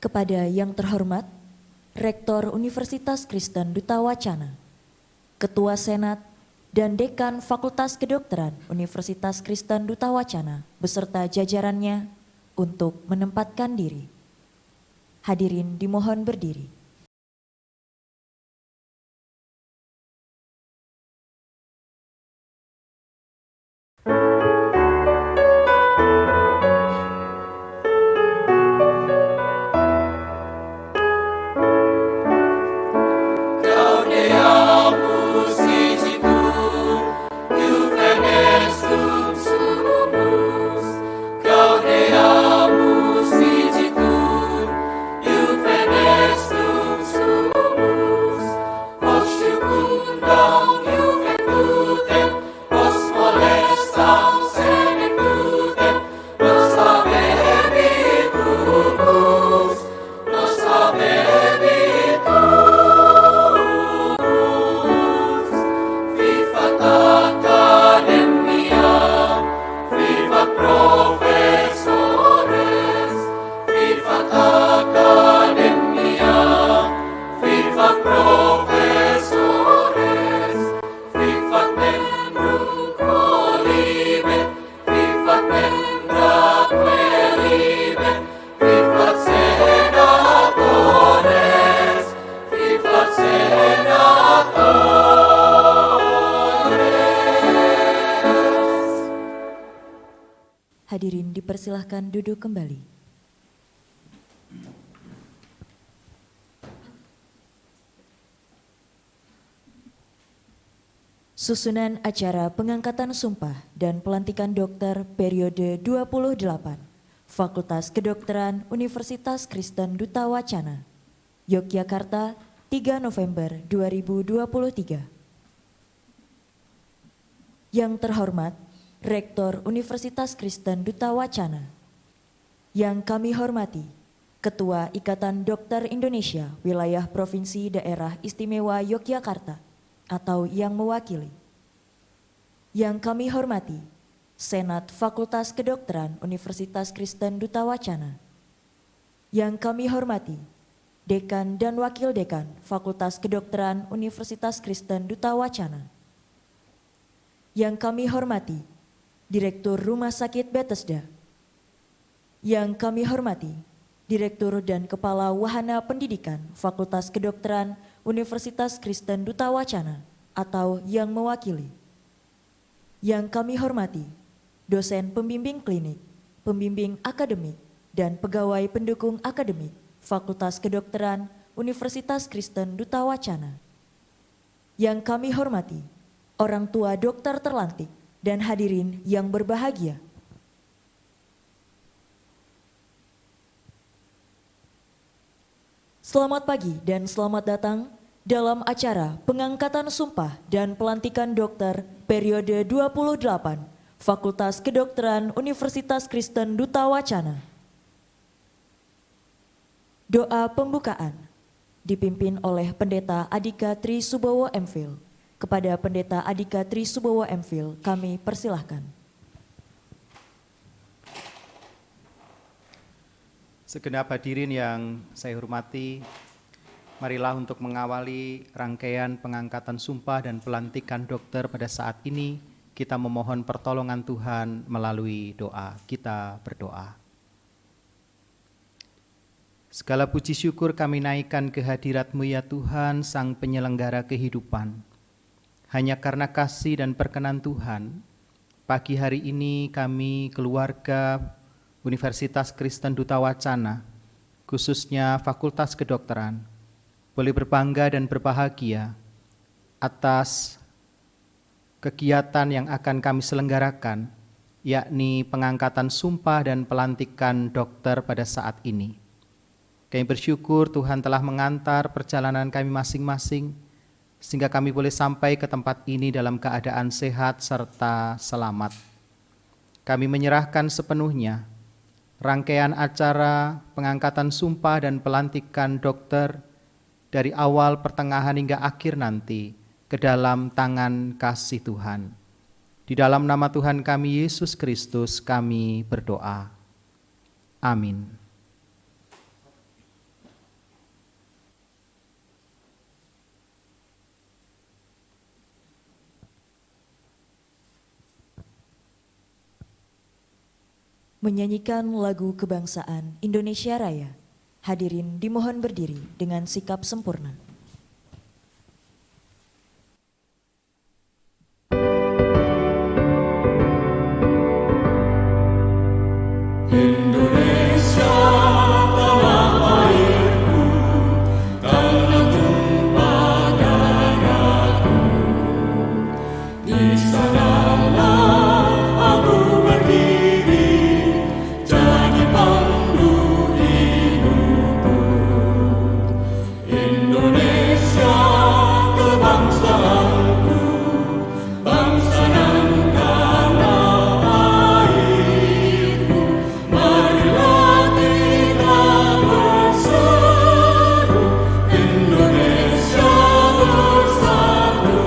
Kepada yang terhormat Rektor Universitas Kristen Duta Wacana, Ketua Senat dan Dekan Fakultas Kedokteran Universitas Kristen Duta Wacana beserta jajarannya untuk menempatkan diri. Hadirin dimohon berdiri. Hadirin dipersilahkan duduk kembali. Susunan acara pengangkatan sumpah dan pelantikan dokter periode 28, Fakultas Kedokteran Universitas Kristen Duta Wacana, Yogyakarta, 3 November 2023. Yang terhormat Rektor Universitas Kristen Duta Wacana, yang kami hormati Ketua Ikatan Dokter Indonesia Wilayah Provinsi Daerah Istimewa Yogyakarta atau yang mewakili, yang kami hormati Senat Fakultas Kedokteran Universitas Kristen Duta Wacana, yang kami hormati Dekan dan Wakil Dekan Fakultas Kedokteran Universitas Kristen Duta Wacana, yang kami hormati Direktur Rumah Sakit Bethesda, yang kami hormati Direktur dan Kepala Wahana Pendidikan Fakultas Kedokteran Universitas Kristen Duta Wacana atau yang mewakili, yang kami hormati dosen pembimbing klinik, pembimbing akademik, dan pegawai pendukung akademik Fakultas Kedokteran Universitas Kristen Duta Wacana, yang kami hormati orang tua dokter terlantik dan hadirin yang berbahagia. Selamat pagi dan selamat datang dalam acara pengangkatan sumpah dan pelantikan dokter periode 28, Fakultas Kedokteran Universitas Kristen Duta Wacana. Doa pembukaan dipimpin oleh Pendeta Adhika Tri Subowo MPhil. Kepada Pendeta Adhika Tri Subowo MPhil kami persilahkan. Segenap hadirin yang saya hormati, marilah untuk mengawali rangkaian pengangkatan sumpah dan pelantikan dokter pada saat ini, kita memohon pertolongan Tuhan melalui doa. Kita berdoa. Segala puji syukur kami naikkan ke hadirat-Mu ya Tuhan, Sang Penyelenggara kehidupan. Hanya karena kasih dan perkenan Tuhan, pagi hari ini kami keluarga Universitas Kristen Duta Wacana, khususnya Fakultas Kedokteran, boleh berbangga dan berbahagia atas kegiatan yang akan kami selenggarakan, yakni pengangkatan sumpah dan pelantikan dokter pada saat ini. Kami bersyukur Tuhan telah mengantar perjalanan kami masing-masing, sehingga kami boleh sampai ke tempat ini dalam keadaan sehat serta selamat. Kami menyerahkan sepenuhnya rangkaian acara pengangkatan sumpah dan pelantikan dokter dari awal, pertengahan hingga akhir nanti ke dalam tangan kasih Tuhan. Di dalam nama Tuhan kami Yesus Kristus kami berdoa. Amin. Menyanyikan lagu kebangsaan Indonesia Raya. Hadirin dimohon berdiri dengan sikap sempurna. Indonesia tanah airku, tanah tumpah darahku. Di sanalah aku berdiri, jadi pandu hidupku. Indonesia kebangsaanku, bangsa dan tanah airku. Marilah kita bersatu, Indonesia bersatu.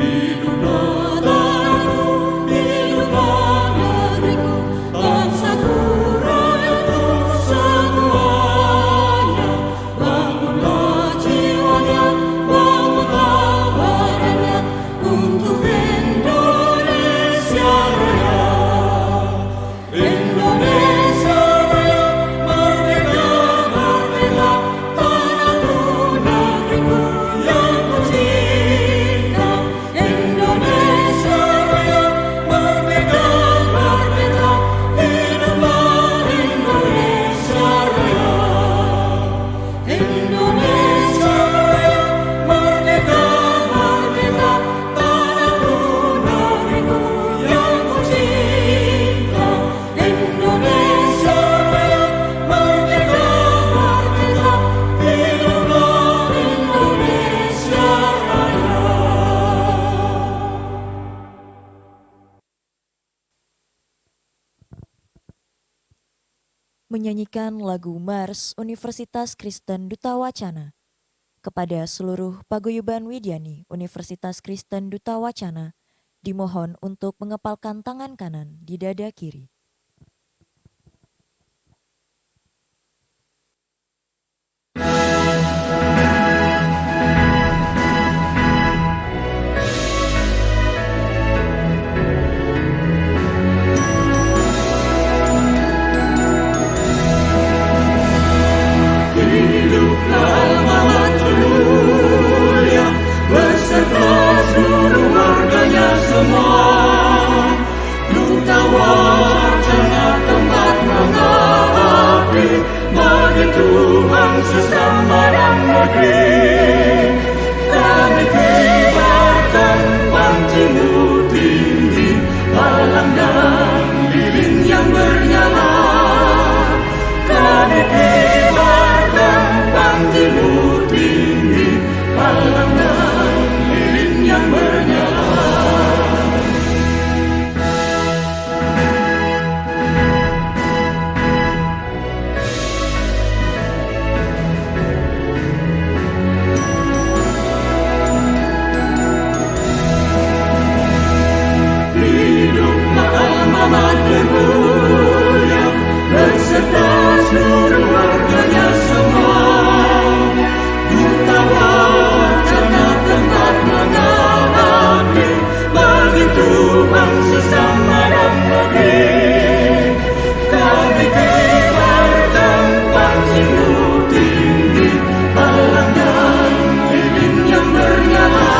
Hiduplah tanahku, hiduplah negeriku, bangsaku, rakyatku semuanya. Bangunlah jiwanya, bangunlah badannya, untuk Indonesia Raya. Indonesia Raya, merdeka, merdeka, tanahku, negeriku yang ku cinta. Indonesia Raya, merdeka, merdeka, hiduplah Indonesia Raya. Indonesia Raya, merdeka, merdeka, tanahku, negeriku yang ku cinta. Indonesia Raya, merdeka, merdeka, hiduplah Indonesia Raya. Menyanyikan lagu Mars Universitas Kristen Duta Wacana. Kepada seluruh paguyuban Widyani Universitas Kristen Duta Wacana, dimohon untuk mengepalkan tangan kanan di dada kiri. Hiduplah amanat mulia beserta seluruh warganya semua. Duta Wacana tempat mengabdi bagi Tuhan sesama dan negeri. Kami kibarkan pancimu tinggi, palang dan lilin yang bernyala. Kami kibarkan pancimu tinggi, palang dan lilin yang bernyala. Hiduplah amanat mulia beserta seluruh warganya semua. Duta Wacana tempat mengabdi bagi Tuhan sesama dan negeri. Kami kibarkan pancimu tinggi, palang dan lilin yang bernyala.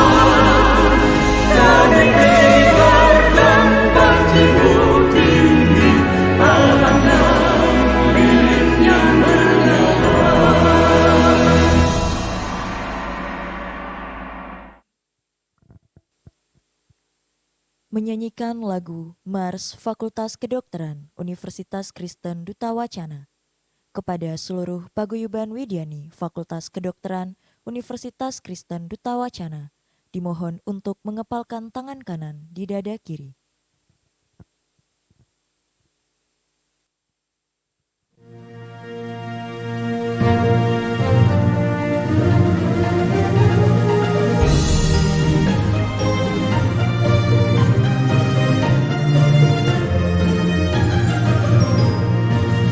Kami kibarkan pancimu tinggi, palang dan lilin yang bernyala. Menyanyikan lagu Mars Fakultas Kedokteran Universitas Kristen Duta Wacana. Kepada seluruh paguyuban Widyani Fakultas Kedokteran Universitas Kristen Duta Wacana, dimohon untuk mengepalkan tangan kanan di dada kiri.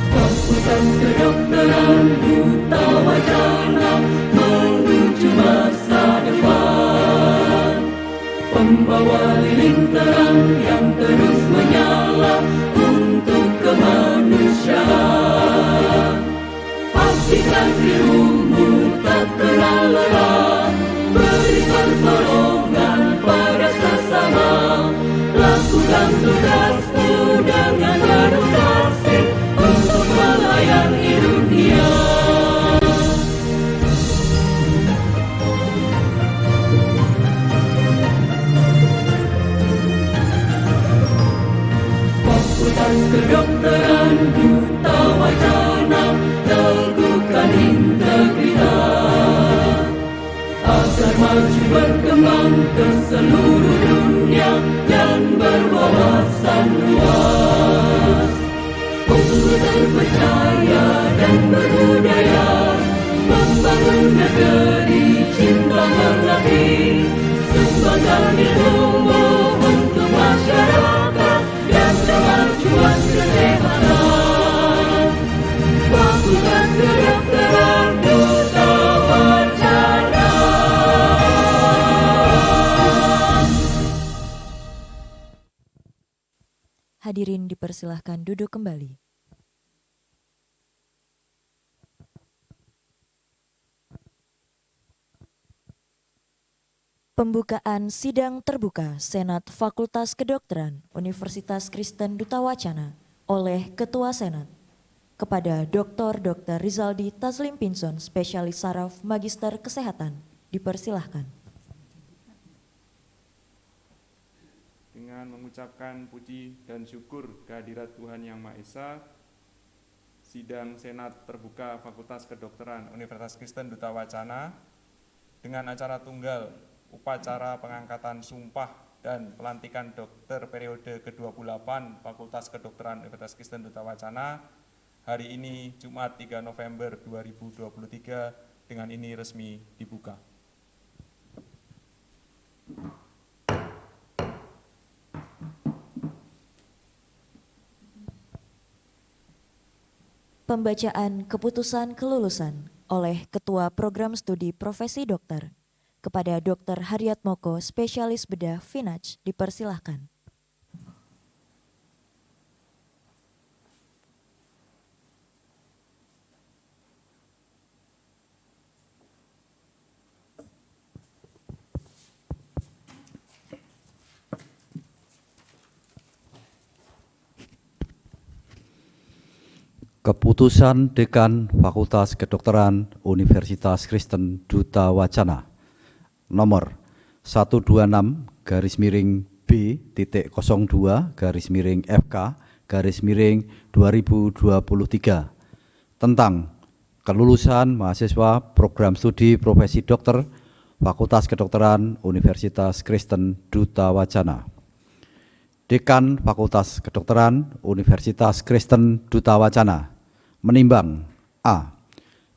Fakultas Kedokteran Duta Wacana menuju masa depan, pembawa lilin terang Fakultas Kedokteran Duta Wacana teguhkan integritas agar maju berkembang ke seluruh dunia dan berwawasan luas. Unggul terpercaya dan berbudaya, membangun negeri cinta mengabdi, sumbangkan ilmu untuk masyarakat dan kemajuan kesehatan. Fakultas Kedokteran Duta Wacana. Hadirin dipersilahkan duduk kembali. Pembukaan sidang terbuka Senat Fakultas Kedokteran Universitas Kristen Duta Wacana oleh Ketua Senat kepada Dr. Rizaldi Taslim Pinson, Spesialis Saraf Magister Kesehatan. Dipersilahkan. Dengan mengucapkan puji dan syukur kehadirat Tuhan Yang Maha Esa, sidang Senat Terbuka Fakultas Kedokteran Universitas Kristen Duta Wacana dengan acara tunggal upacara pengangkatan sumpah dan pelantikan dokter periode ke-28 Fakultas Kedokteran Universitas Kristen Duta Wacana hari ini Jumat 3 November 2023 dengan ini resmi dibuka. Pembacaan keputusan kelulusan oleh Ketua Program Studi Profesi Dokter kepada Dr. Haryat Moko, Spesialis Bedah Vinaj, dipersilahkan. Keputusan Dekan Fakultas Kedokteran Universitas Kristen Duta Wacana nomor 126-B.02-FK-2023 tentang kelulusan mahasiswa program studi profesi dokter Fakultas Kedokteran Universitas Kristen Duta Wacana. Dekan Fakultas Kedokteran Universitas Kristen Duta Wacana menimbang A.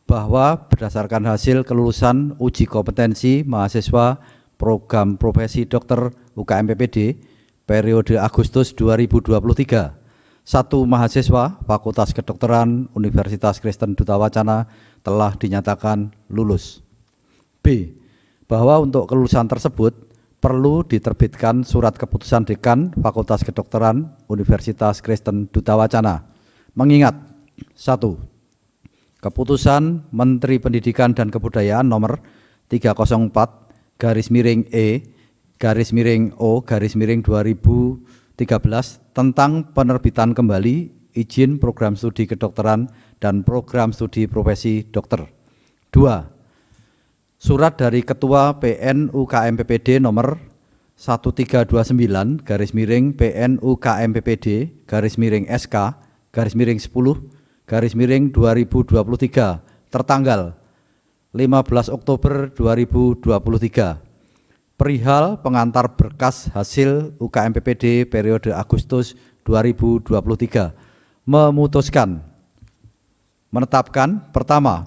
Bahwa berdasarkan hasil kelulusan uji kompetensi mahasiswa program profesi dokter UKM PPD periode Agustus 2023, satu mahasiswa Fakultas Kedokteran Universitas Kristen Duta Wacana telah dinyatakan lulus. B. Bahwa untuk kelulusan tersebut perlu diterbitkan surat keputusan Dekan Fakultas Kedokteran Universitas Kristen Duta Wacana. Mengingat 1. Keputusan Menteri Pendidikan dan Kebudayaan nomor 304-E-O-2013 tentang penerbitan kembali izin program studi kedokteran dan program studi profesi dokter. 2. Surat dari Ketua PN-UKM PPD nomor 1329-PN-UKM-PPD-SK-10-2023 tertanggal 15 Oktober 2023 perihal pengantar berkas hasil UKM PPD periode Agustus 2023 memutuskan menetapkan pertama,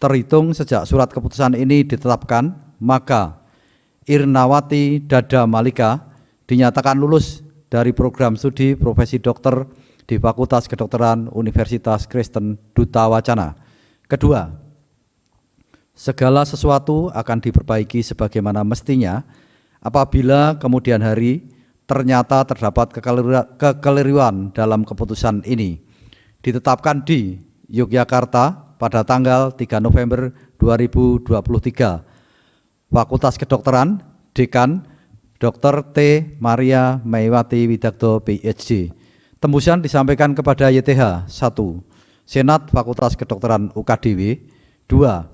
terhitung sejak surat keputusan ini ditetapkan, maka Irnawati Dada Malika dinyatakan lulus dari program studi profesi dokter di Fakultas Kedokteran Universitas Kristen Duta Wacana. Kedua, segala sesuatu akan diperbaiki sebagaimana mestinya apabila kemudian hari ternyata terdapat kekeliruan dalam keputusan ini. Ditetapkan di Yogyakarta pada tanggal 3 November 2023. Fakultas Kedokteran, Dekan Dr. T. Maria Meiwati Widagdo, PhD. Tembusan disampaikan kepada YTH 1. Senat Fakultas Kedokteran UKDW. 2.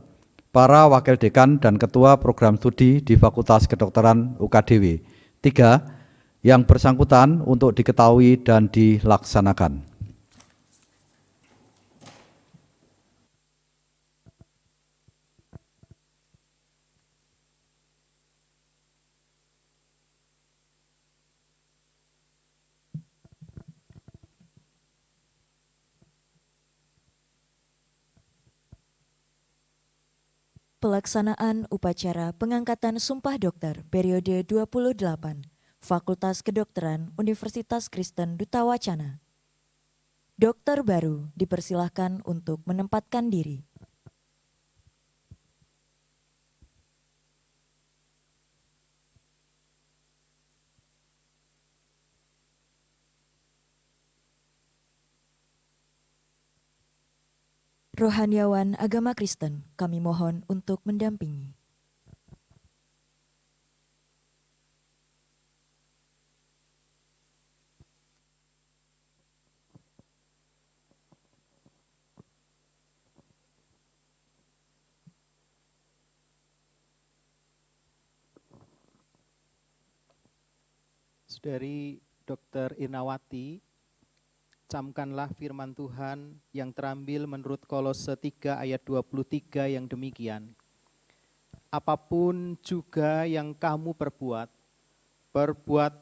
Para Wakil Dekan dan Ketua Program Studi di Fakultas Kedokteran UKDW. 3. yang bersangkutan untuk diketahui dan dilaksanakan. Pelaksanaan upacara pengangkatan Sumpah Dokter periode 28 Fakultas Kedokteran Universitas Kristen Duta Wacana. Dokter baru dipersilahkan untuk menempatkan diri. Rohaniawan agama Kristen, kami mohon untuk mendampingi. Saudari Dr. Irnawati, camkanlah firman Tuhan yang terambil menurut Kolose 3 ayat 23 yang demikian. Apapun juga yang kamu perbuat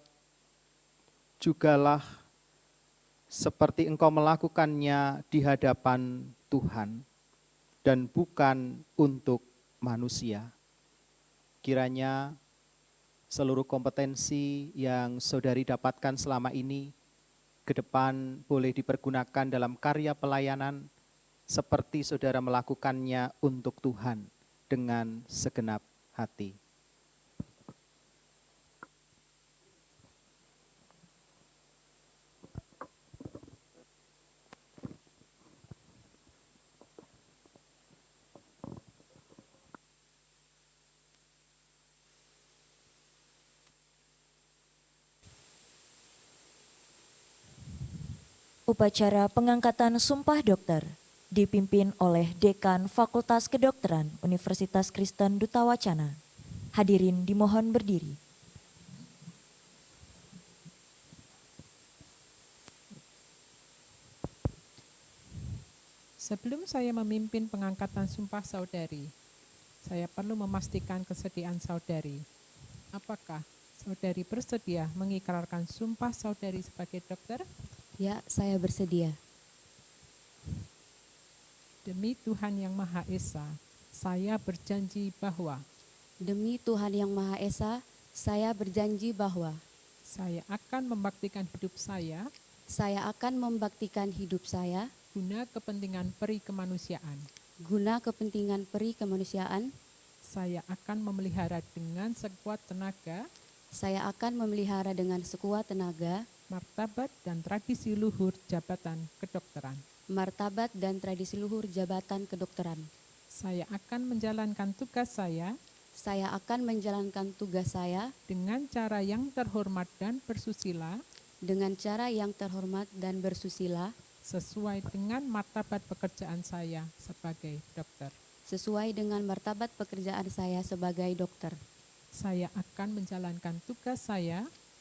jugalah seperti engkau melakukannya di hadapan Tuhan dan bukan untuk manusia. Kiranya seluruh kompetensi yang saudari dapatkan selama ini ke depan boleh dipergunakan dalam karya pelayanan seperti saudara melakukannya untuk Tuhan dengan segenap hati. Upacara pengangkatan Sumpah Dokter dipimpin oleh Dekan Fakultas Kedokteran Universitas Kristen Duta Wacana. Hadirin dimohon berdiri. Sebelum saya memimpin pengangkatan sumpah saudari, saya perlu memastikan kesediaan saudari. Apakah saudari bersedia mengikrarkan sumpah saudari sebagai dokter? Ya, saya bersedia. Demi Tuhan Yang Maha Esa, saya berjanji bahwa Demi Tuhan Yang Maha Esa, saya berjanji bahwa saya akan membaktikan hidup saya guna kepentingan peri kemanusiaan. Saya akan memelihara dengan sekuat tenaga martabat dan tradisi luhur jabatan kedokteran. Saya akan menjalankan tugas saya dengan cara yang terhormat dan bersusila sesuai dengan martabat pekerjaan saya sebagai dokter.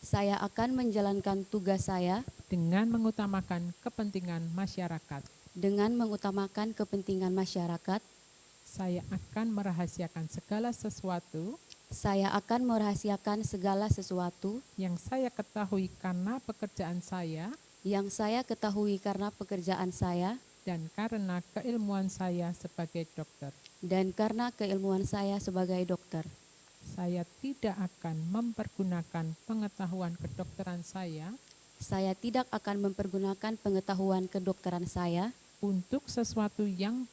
Saya akan menjalankan tugas saya dengan mengutamakan kepentingan masyarakat. Saya akan merahasiakan segala sesuatu yang saya ketahui karena pekerjaan saya dan karena keilmuan saya sebagai dokter. Saya tidak akan mempergunakan pengetahuan kedokteran saya untuk sesuatu yang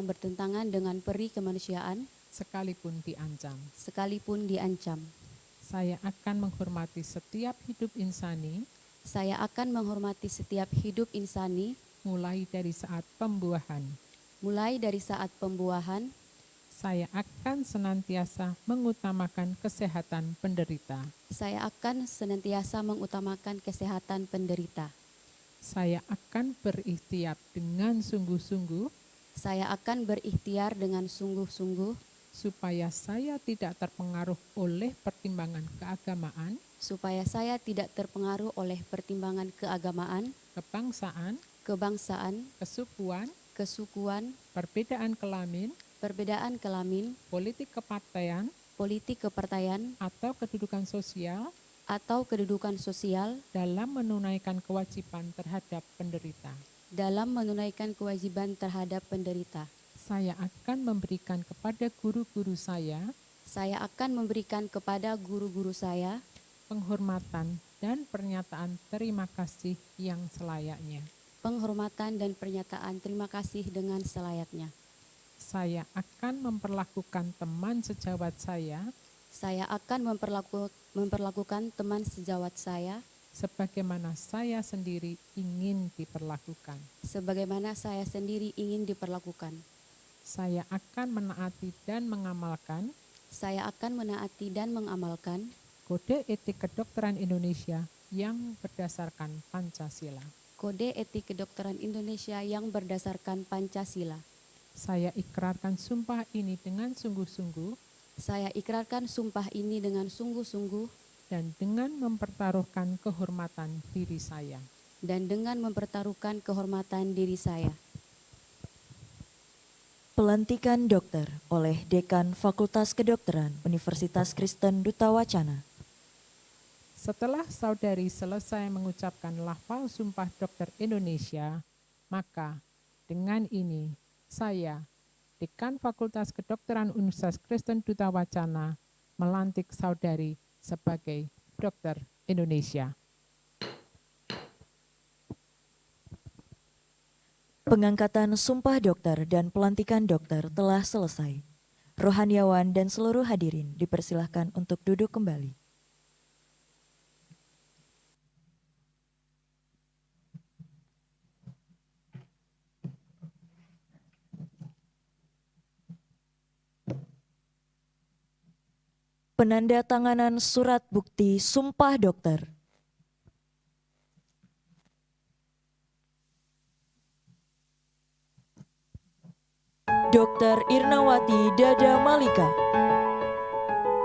bertentangan dengan peri kemanusiaan sekalipun diancam. Saya akan menghormati setiap hidup insani mulai dari saat pembuahan. Saya akan senantiasa mengutamakan kesehatan penderita. Saya akan berikhtiar dengan sungguh-sungguh supaya saya tidak terpengaruh oleh pertimbangan keagamaan, supaya saya tidak terpengaruh oleh pertimbangan keagamaan, kebangsaan, kebangsaan, kesukuan, kesukuan, perbedaan kelamin, perbedaan kelamin, politik kepartaian, politik kepartaian, atau kedudukan sosial atau kedudukan sosial dalam menunaikan kewajiban terhadap penderita. dalam menunaikan kewajiban terhadap penderita. Saya akan memberikan kepada guru-guru saya Saya akan memberikan kepada guru-guru saya penghormatan dan pernyataan terima kasih yang selayaknya. penghormatan dan pernyataan terima kasih dengan selayaknya. Saya akan memperlakukan teman sejawat saya Saya akan memperlakukan teman sejawat saya sebagaimana saya sendiri ingin diperlakukan. sebagaimana saya sendiri ingin diperlakukan. Saya akan menaati dan mengamalkan Saya akan menaati dan mengamalkan Kode Etik Kedokteran Indonesia yang berdasarkan Pancasila. Kode Etik Kedokteran Indonesia yang berdasarkan Pancasila. Saya ikrarkan sumpah ini dengan sungguh-sungguh Saya ikrarkan sumpah ini dengan sungguh-sungguh dan dengan mempertaruhkan kehormatan diri saya. dan dengan mempertaruhkan kehormatan diri saya. Pelantikan dokter oleh Dekan Fakultas Kedokteran Universitas Kristen Duta Wacana. Setelah saudari selesai mengucapkan lafal sumpah dokter Indonesia, maka dengan ini saya, Dekan Fakultas Kedokteran Universitas Kristen Duta Wacana, melantik saudari sebagai dokter Indonesia. Pengangkatan sumpah dokter dan pelantikan dokter telah selesai. Rohaniawan dan seluruh hadirin dipersilahkan untuk duduk kembali. Penandatanganan surat bukti sumpah dokter. Dr. Irnawati Dada Malika,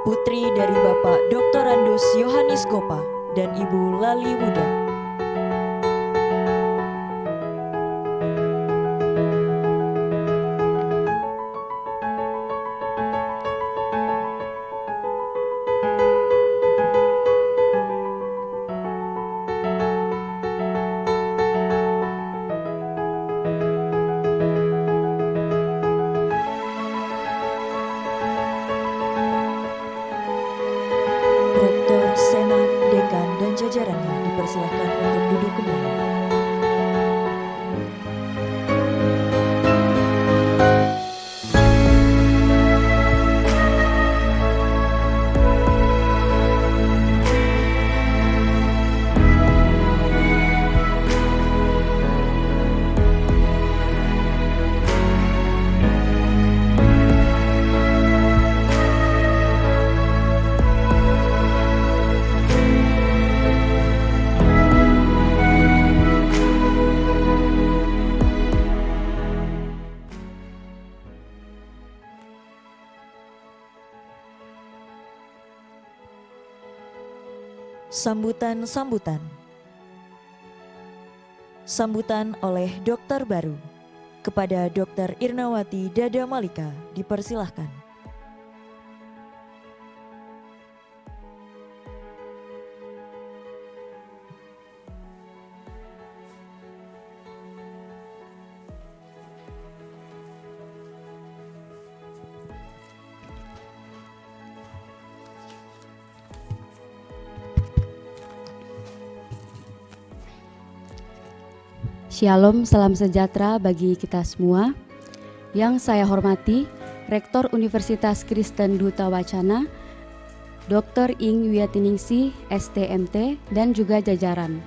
putri dari Bapak Dr. Andus Yohanis Gopa dan Ibu Lali Wuda. Rektor, Senat, Dekan, dan jajarannya dipersilahkan untuk duduk kembali. Sambutan oleh dokter baru kepada Dr. Irnawati Dada Malika dipersilahkan. Shalom, salam sejahtera bagi kita semua. Yang saya hormati, Rektor Universitas Kristen Duta Wacana, Dr. Ing Wiatiningsih, STMT, dan juga jajaran.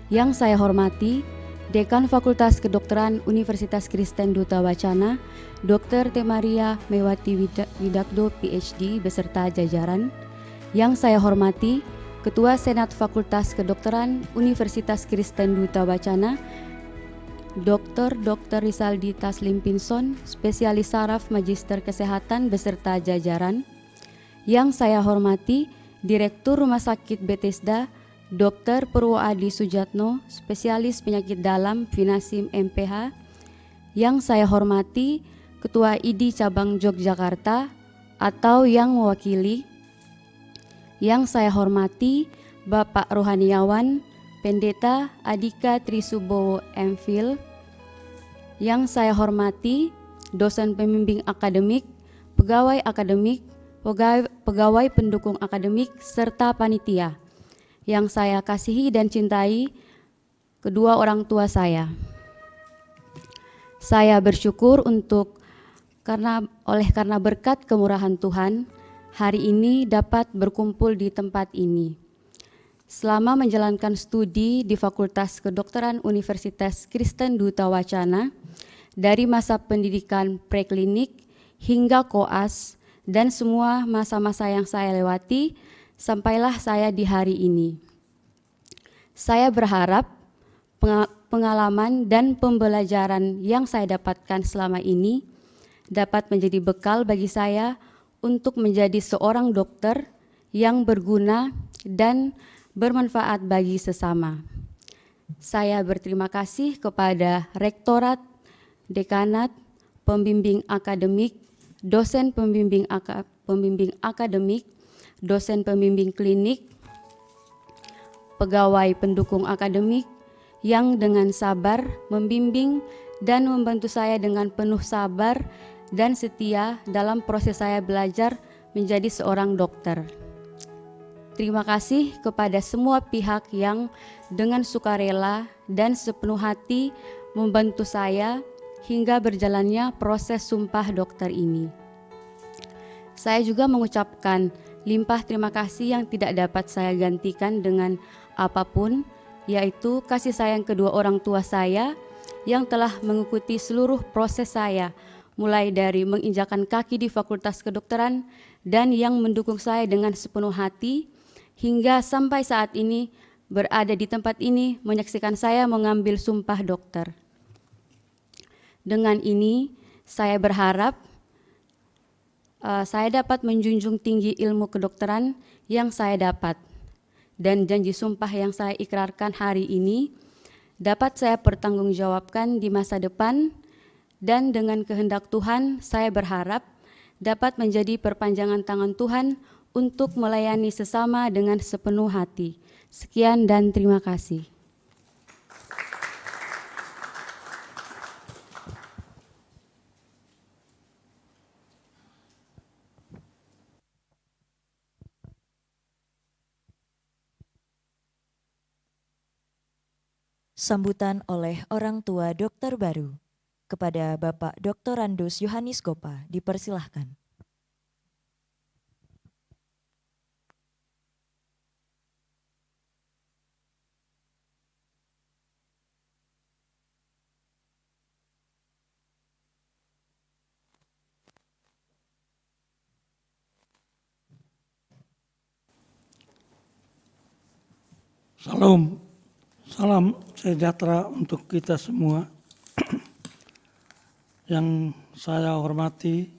Yang saya hormati, Dekan Fakultas Kedokteran Universitas Kristen Duta Wacana, Dr. Temaria Mewati Widakdo, PhD, beserta jajaran. Yang saya hormati, Ketua Senat Fakultas Kedokteran Universitas Kristen Duta Wacana, Dr. Rizaldi Taslim Pinson, spesialis saraf Magister Kesehatan beserta jajaran. Yang saya hormati Direktur Rumah Sakit Bethesda, Dr. Purwoadi Sujatno, spesialis penyakit dalam Vinasim MPH. Yang saya hormati Ketua ID Cabang Yogyakarta atau yang mewakili. Yang saya hormati Bapak Rohaniawan Pendeta Adika Trisubowo MPhil. Yang saya hormati dosen pembimbing akademik, pegawai akademik, pegawai pendukung akademik, serta panitia. Yang saya kasihi dan cintai kedua orang tua saya. Saya bersyukur karena berkat kemurahan Tuhan, hari ini dapat berkumpul di tempat ini. Selama menjalankan studi di Fakultas Kedokteran Universitas Kristen Duta Wacana, dari masa pendidikan preklinik hingga koas, dan semua masa-masa yang saya lewati, sampailah saya di hari ini. Saya berharap pengalaman dan pembelajaran yang saya dapatkan selama ini dapat menjadi bekal bagi saya untuk menjadi seorang dokter yang berguna dan bermanfaat bagi sesama. Saya berterima kasih kepada Rektorat, Dekanat, Pembimbing Akademik, dosen pembimbing akademik, dosen pembimbing klinik, pegawai pendukung akademik yang dengan sabar membimbing dan membantu saya dengan penuh sabar dan setia dalam proses saya belajar menjadi seorang dokter. Terima kasih kepada semua pihak yang dengan sukarela dan sepenuh hati membantu saya hingga berjalannya proses sumpah dokter ini. Saya juga mengucapkan limpah terima kasih yang tidak dapat saya gantikan dengan apapun, yaitu kasih sayang kedua orang tua saya yang telah mengikuti seluruh proses saya, mulai dari menginjakan kaki di Fakultas Kedokteran dan yang mendukung saya dengan sepenuh hati, hingga sampai saat ini berada di tempat ini menyaksikan saya mengambil sumpah dokter. Dengan ini, saya berharap saya dapat menjunjung tinggi ilmu kedokteran yang saya dapat, dan janji sumpah yang saya ikrarkan hari ini dapat saya pertanggungjawabkan di masa depan, dan dengan kehendak Tuhan, saya berharap dapat menjadi perpanjangan tangan Tuhan untuk melayani sesama dengan sepenuh hati. Sekian dan terima kasih. Sambutan oleh orang tua dokter baru kepada Bapak Dr. Randus Yohanes Gopa dipersilahkan. Salam sejahtera untuk kita semua. Yang saya hormati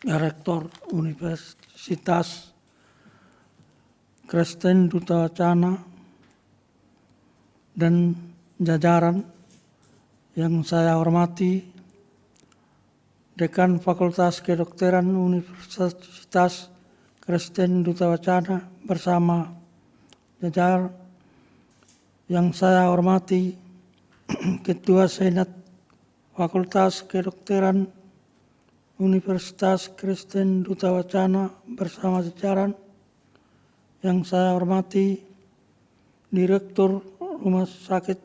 Rektor Universitas Kristen Duta Wacana dan jajaran, yang saya hormati Dekan Fakultas Kedokteran Universitas Kristen Duta Wacana bersama jajaran, yang saya hormati Ketua Senat Fakultas Kedokteran Universitas Kristen Duta Wacana bersama jajaran, yang saya hormati Direktur Rumah Sakit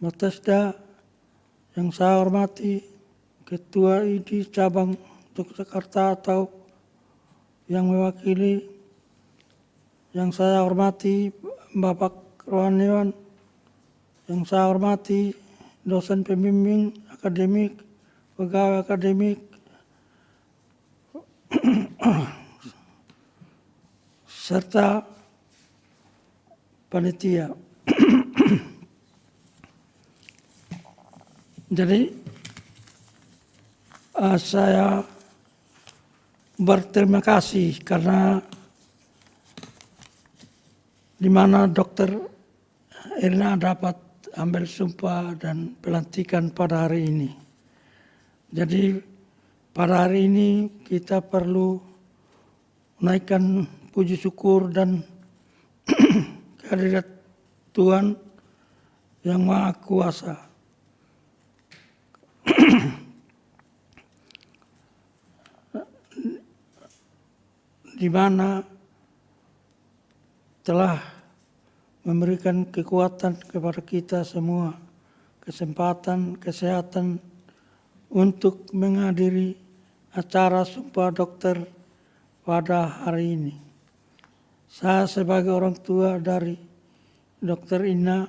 Bethesda, yang saya hormati Ketua ID Cabang Yogyakarta atau yang mewakili, yang saya hormati Bapak Rohaniawan, yang saya hormati dosen pembimbing akademik, pegawai akademik, serta panitia. Jadi saya berterima kasih karena di mana Dokter Irna dapat ambil sumpah dan pelantikan pada hari ini. Jadi pada hari ini kita perlu menaikkan puji syukur dan kehadirat Tuhan yang Maha Kuasa. Di mana telah memberikan kekuatan kepada kita semua, kesempatan, kesehatan untuk menghadiri acara Sumpah Dokter pada hari ini. Saya sebagai orang tua dari Dr. Ina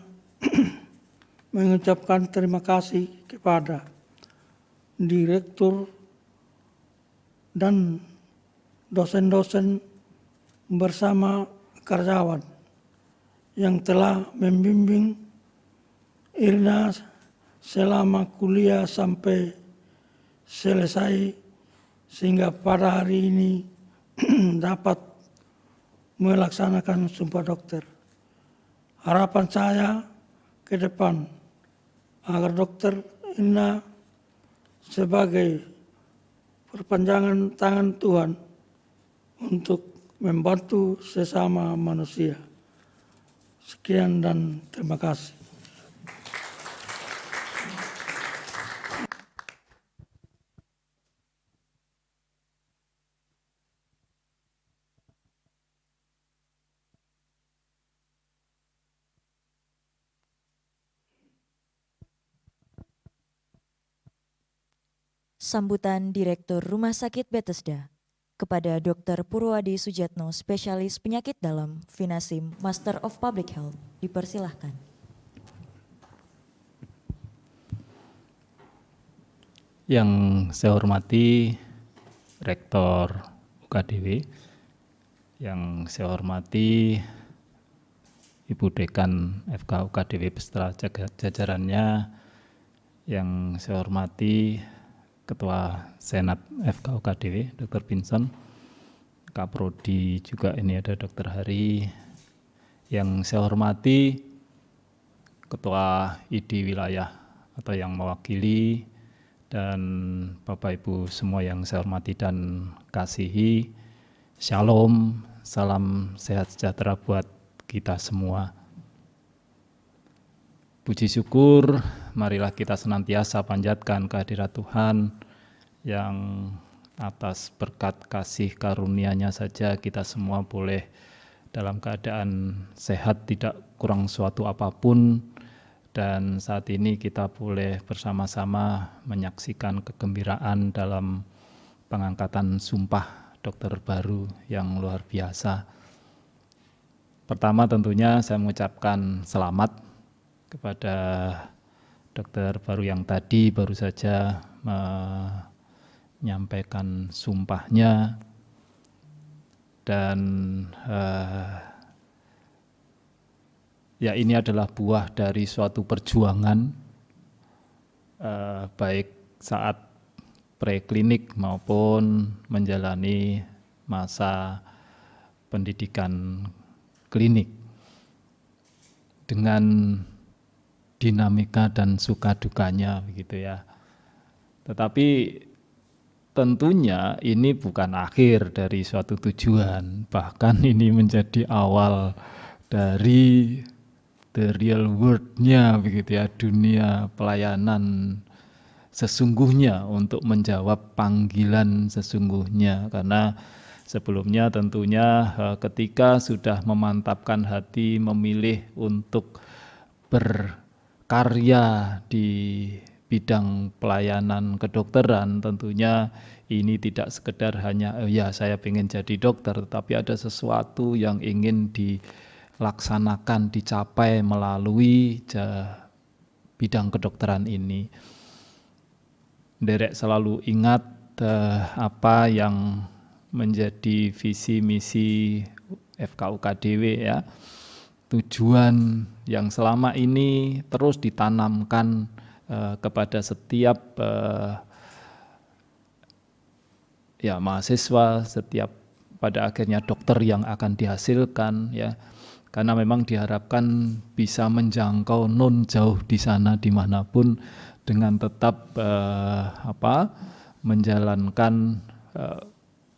mengucapkan terima kasih kepada direktur dan dosen-dosen bersama karyawan yang telah membimbing Irna selama kuliah sampai selesai sehingga pada hari ini dapat melaksanakan Sumpah Dokter. Harapan saya ke depan agar Dr. Irna sebagai perpanjangan tangan Tuhan untuk membantu sesama manusia. Sekian dan terima kasih. Sambutan Direktur Rumah Sakit Bethesda kepada Dr. Purwadi Sujatno, Spesialis Penyakit Dalam, Finasim, Master of Public Health, dipersilahkan. Yang saya hormati Rektor UKDW, yang saya hormati Ibu Dekan FK UKDW beserta jajarannya, yang saya hormati Ketua Senat FK UKDW, Dr. Pinson, Kak Prodi juga ini ada Dr. Hari, yang saya hormati Ketua ID wilayah atau yang mewakili, dan Bapak Ibu semua yang saya hormati dan kasihi. Shalom, salam sehat sejahtera buat kita semua. Puji syukur, marilah kita senantiasa panjatkan kehadirat Tuhan yang atas berkat kasih karunia-Nya saja kita semua boleh dalam keadaan sehat, tidak kurang suatu apapun, dan saat ini kita boleh bersama-sama menyaksikan kegembiraan dalam pengangkatan sumpah dokter baru yang luar biasa. Pertama tentunya saya mengucapkan selamat kepada dokter baru yang tadi baru saja menyampaikan sumpahnya, dan ya ini adalah buah dari suatu perjuangan baik saat preklinik maupun menjalani masa pendidikan klinik dengan dinamika dan suka dukanya begitu ya. Tetapi tentunya ini bukan akhir dari suatu tujuan, bahkan ini menjadi awal dari the real world-nya begitu ya, dunia pelayanan sesungguhnya untuk menjawab panggilan sesungguhnya. Karena sebelumnya tentunya ketika sudah memantapkan hati memilih untuk berkarya di bidang pelayanan kedokteran, tentunya ini tidak sekedar hanya ya saya ingin jadi dokter, tetapi ada sesuatu yang ingin dilaksanakan, dicapai melalui bidang kedokteran ini. Derek selalu ingat apa yang menjadi visi misi FK UKDW ya, tujuan yang selama ini terus ditanamkan kepada setiap mahasiswa, setiap pada akhirnya dokter yang akan dihasilkan, ya, karena memang diharapkan bisa menjangkau non jauh di sana dimanapun dengan tetap menjalankan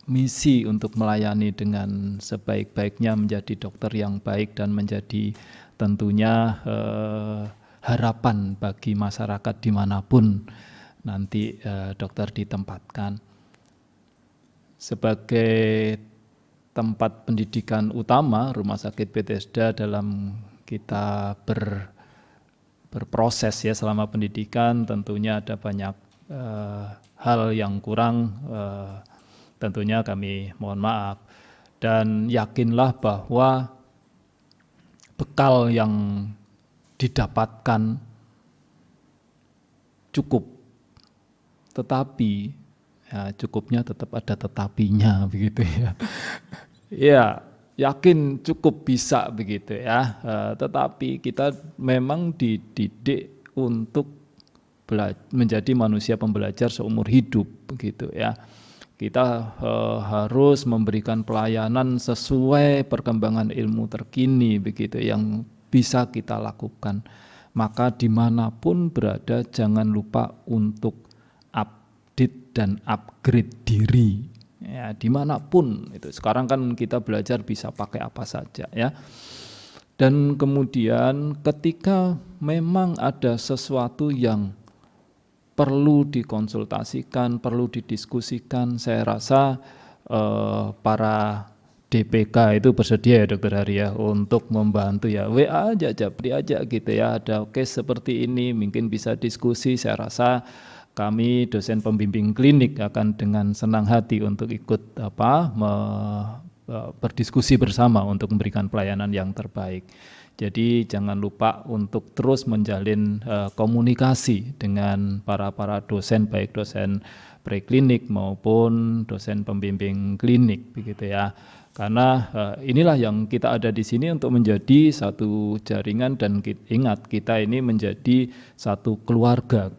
misi untuk melayani dengan sebaik-baiknya, menjadi dokter yang baik dan menjadi tentunya harapan bagi masyarakat dimanapun nanti dokter ditempatkan. Sebagai tempat pendidikan utama Rumah Sakit Bethesda dalam kita berproses ya selama pendidikan, tentunya ada banyak hal yang kurang, tentunya kami mohon maaf, dan yakinlah bahwa bekal yang didapatkan cukup, tetapi ya, cukupnya tetap ada tetapinya begitu ya. Ya, yakin cukup bisa begitu ya. Tetapi kita memang dididik untuk menjadi manusia pembelajar seumur hidup begitu ya. Kita harus memberikan pelayanan sesuai perkembangan ilmu terkini begitu yang bisa kita lakukan. Maka dimanapun berada jangan lupa untuk dan upgrade diri ya, dimanapun itu. Sekarang kan kita belajar bisa pakai apa saja ya. Dan kemudian ketika memang ada sesuatu yang perlu dikonsultasikan, perlu didiskusikan, saya rasa para DPK itu bersedia ya Dokter Hari ya untuk membantu ya, WA aja, japri aja gitu ya, ada case seperti ini mungkin bisa diskusi. Saya rasa kami dosen pembimbing klinik akan dengan senang hati untuk ikut berdiskusi bersama untuk memberikan pelayanan yang terbaik. Jadi jangan lupa untuk terus menjalin komunikasi dengan para dosen, baik dosen preklinik maupun dosen pembimbing klinik begitu ya. Karena inilah yang kita ada di sini untuk menjadi satu jaringan, dan ingat kita ini menjadi satu keluarga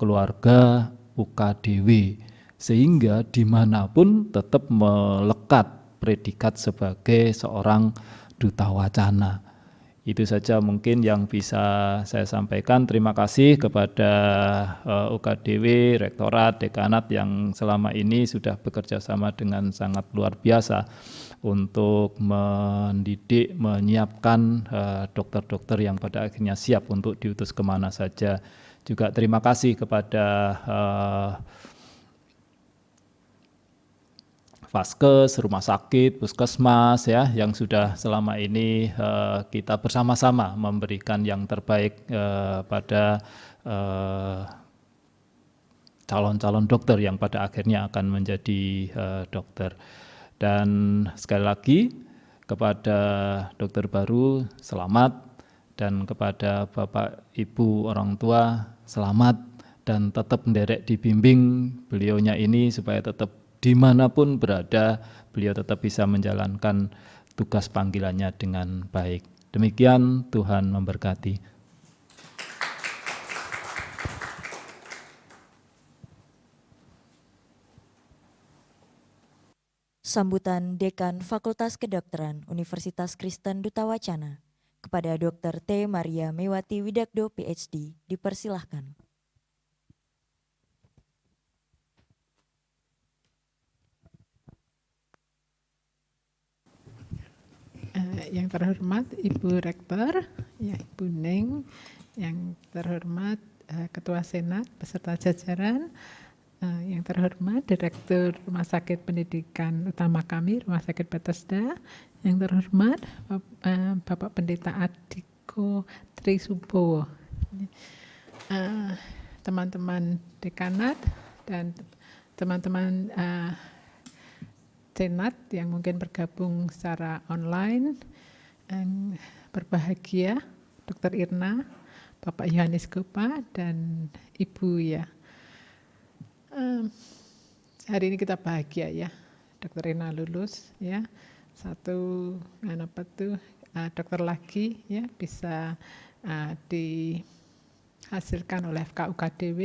UKDW, sehingga dimanapun tetap melekat predikat sebagai seorang duta wacana. Itu saja mungkin yang bisa saya sampaikan. Terima kasih kepada UKDW, Rektorat, Dekanat yang selama ini sudah bekerja sama dengan sangat luar biasa untuk mendidik, menyiapkan dokter-dokter yang pada akhirnya siap untuk diutus kemana saja. Juga terima kasih kepada Vaskes, rumah sakit, puskesmas ya, yang sudah selama ini kita bersama-sama memberikan yang terbaik pada calon-calon dokter yang pada akhirnya akan menjadi dokter. Dan sekali lagi kepada dokter baru selamat, dan kepada Bapak Ibu orang tua selamat, dan tetap menderek dibimbing beliaunya ini supaya tetap dimanapun berada beliau tetap bisa menjalankan tugas panggilannya dengan baik. Demikian, Tuhan memberkati. Sambutan Dekan Fakultas Kedokteran Universitas Kristen Duta Wacana kepada Dr. T. Maria Mewati Widakdo, PhD, dipersilahkan. Yang terhormat Ibu Rektor, ya Ibu Neng, yang terhormat Ketua Senat beserta jajaran, yang terhormat Direktur Rumah Sakit Pendidikan Utama kami, Rumah Sakit Bethesda, yang terhormat Bapak Pendeta Adiko Trisubowo, teman-teman dekanat dan teman-teman senat yang mungkin bergabung secara online, yang berbahagia Dr. Irna, Bapak Yohanes Gopa, dan Ibu ya. Hari ini kita bahagia ya, Dr. Irna lulus ya. Satu dokter lagi ya bisa dihasilkan oleh FK UKDW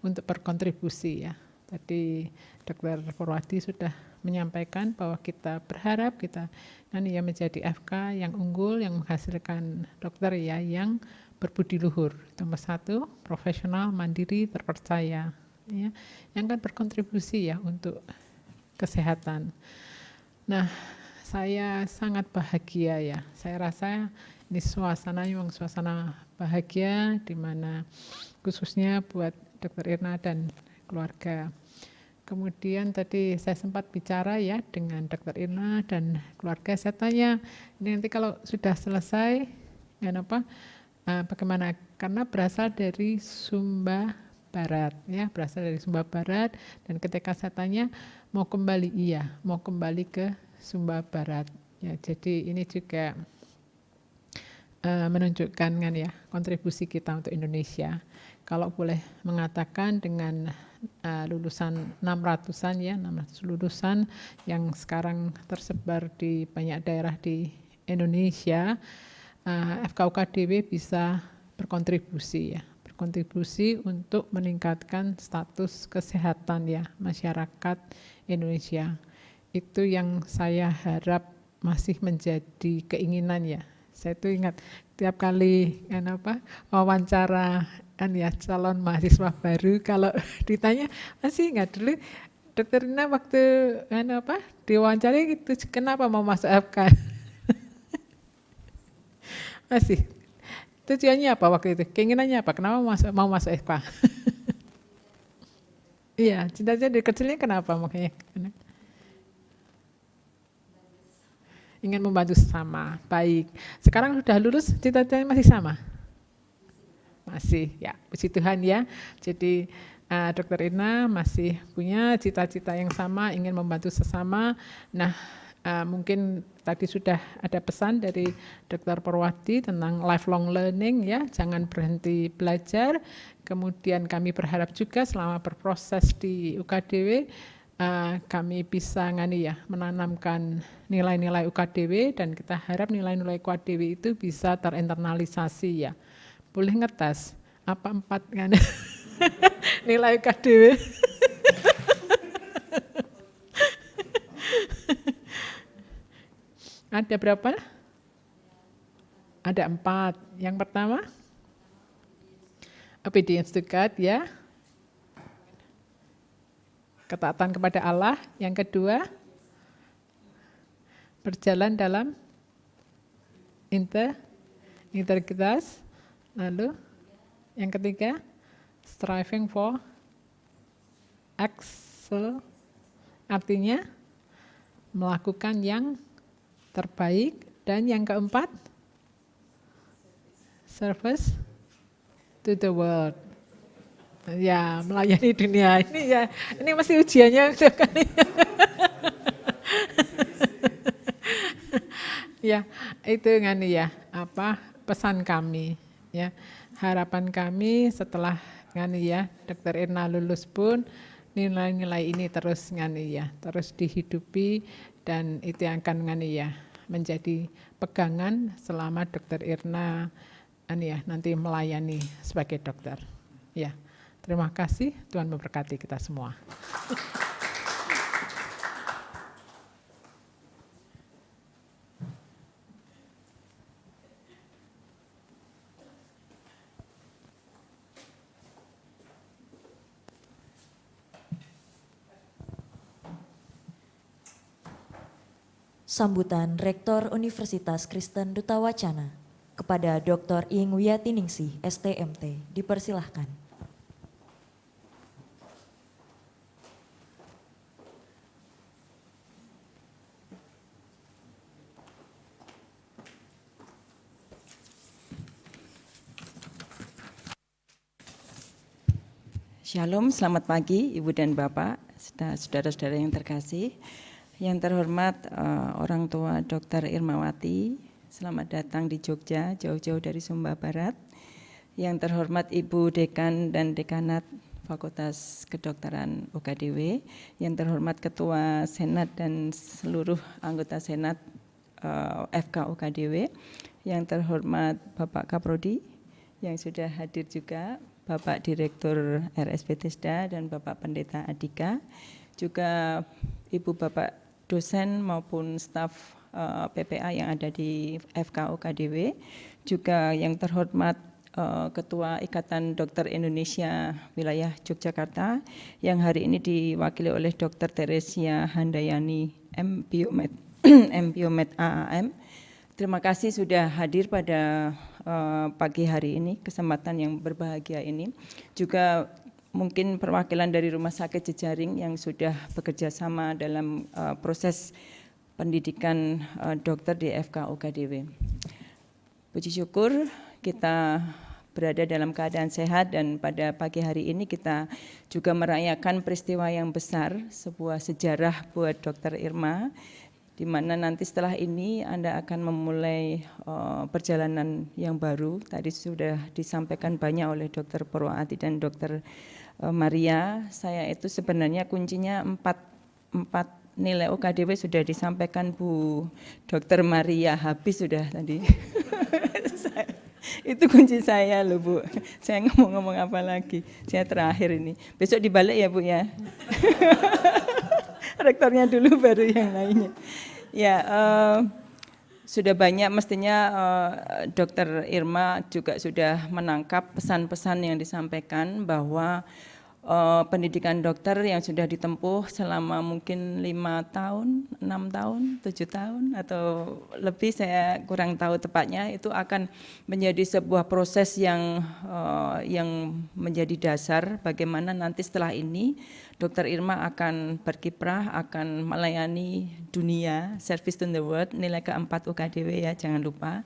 untuk berkontribusi ya. Tadi Dr. Purwadi sudah menyampaikan bahwa kita berharap kita nanti ya menjadi FK yang unggul yang menghasilkan dokter ya yang berbudi luhur. Nomor 1, profesional, mandiri, terpercaya ya, yang kan berkontribusi ya untuk kesehatan. Nah, saya sangat bahagia ya. Saya rasa ini suasananya memang suasana bahagia di mana khususnya buat Dr. Irna dan keluarga. Kemudian tadi saya sempat bicara ya dengan Dr. Irna dan keluarga. Saya tanya, ini nanti kalau sudah selesai, bagaimana? Karena berasal dari Sumba Barat, ya berasal dari Sumba Barat. Dan ketika saya tanya mau kembali, iya, mau kembali ke Sumba Barat. Ya, jadi ini juga menunjukkan kan ya kontribusi kita untuk Indonesia. Kalau boleh mengatakan dengan lulusan 600-an ya, 600 lulusan yang sekarang tersebar di banyak daerah di Indonesia, FK UKDW bisa berkontribusi ya, berkontribusi untuk meningkatkan status kesehatan ya masyarakat Indonesia. Itu yang saya harap masih menjadi keinginan ya. Saya tuh ingat tiap kali wawancara ya calon mahasiswa baru, kalau ditanya masih ingat dulu Dr. Irna waktu diwawancari gitu, kenapa mau masuk FK? Masih tujuannya apa waktu itu? Keinginannya apa? Kenapa mau masuk FK? Iya, cita-cita dari kecilnya kenapa makanya? Ingin membantu sesama, baik. Sekarang sudah lulus, cita-citanya masih sama? Masih, ya puji Tuhan ya. Jadi Dr. Irna masih punya cita-cita yang sama, ingin membantu sesama. Nah, mungkin tadi sudah ada pesan dari Dr. Purwadi tentang lifelong learning ya, jangan berhenti belajar. Kemudian kami berharap juga selama berproses di UKDW, kami bisa menanamkan nilai-nilai UKDW dan kita harap nilai-nilai UKDW itu bisa terinternalisasi ya. Boleh ngetes apa 4 kan nilai UKDW. Ada berapa? Ada 4. Yang pertama obedience to God ya. Ketaatan kepada Allah. Yang kedua, berjalan dalam integritas. Lalu, yang ketiga, striving for excellence. Artinya, melakukan yang terbaik. Dan yang keempat, service to the world. Ya, melayani dunia ini ya, ini masih ujiannya ya, itu pesan kami ya. Harapan kami setelah Dr. Irna lulus pun nilai-nilai ini terus terus dihidupi dan itu yang akan menjadi pegangan selama Dr. Irna nanti melayani sebagai dokter. Ya. Terima kasih, Tuhan memberkati kita semua. Sambutan Rektor Universitas Kristen Duta Wacana kepada Dr. Ing Wiyatiningsih, STMT, dipersilahkan. Shalom, selamat pagi Ibu dan Bapak, saudara-saudara yang terkasih. Yang terhormat orang tua Dr. Irmawati, selamat datang di Jogja, jauh-jauh dari Sumba Barat. Yang terhormat Ibu Dekan dan Dekanat Fakultas Kedokteran UKDW, yang terhormat Ketua Senat dan seluruh anggota Senat FK UKDW, yang terhormat Bapak Kaprodi yang sudah hadir juga, Bapak Direktur RSP Tisda dan Bapak Pendeta Adika, juga Ibu Bapak dosen maupun staf PPA yang ada di FK UKDW, juga yang terhormat Ketua Ikatan Dokter Indonesia Wilayah Yogyakarta yang hari ini diwakili oleh Dr. Teresia Handayani MPiomed AAM. Terima kasih sudah hadir pada pagi hari ini, kesempatan yang berbahagia ini. Juga mungkin perwakilan dari Rumah Sakit Jejaring yang sudah bekerja sama dalam proses pendidikan dokter di FK UKDW. Puji syukur kita berada dalam keadaan sehat, dan pada pagi hari ini kita juga merayakan peristiwa yang besar, sebuah sejarah buat Dr. Irma, di mana nanti setelah ini Anda akan memulai perjalanan yang baru. Tadi sudah disampaikan banyak oleh Dr. Purwaati dan Dr. Maria. Saya itu sebenarnya kuncinya empat nilai UKDW sudah disampaikan Bu Dr. Maria, habis sudah tadi. Itu kunci saya loh Bu. Saya ngomong apa lagi? Saya terakhir ini. Besok dibalik ya Bu ya. Rektornya dulu baru yang lainnya. Ya, sudah banyak mestinya Dr. Irma juga sudah menangkap pesan-pesan yang disampaikan bahwa pendidikan dokter yang sudah ditempuh selama mungkin 5 tahun, 6 tahun, 7 tahun atau lebih, saya kurang tahu tepatnya, itu akan menjadi sebuah proses yang menjadi dasar bagaimana nanti setelah ini Dr. Irma akan berkiprah, akan melayani dunia, service to the world, nilai keempat UKDW ya, jangan lupa.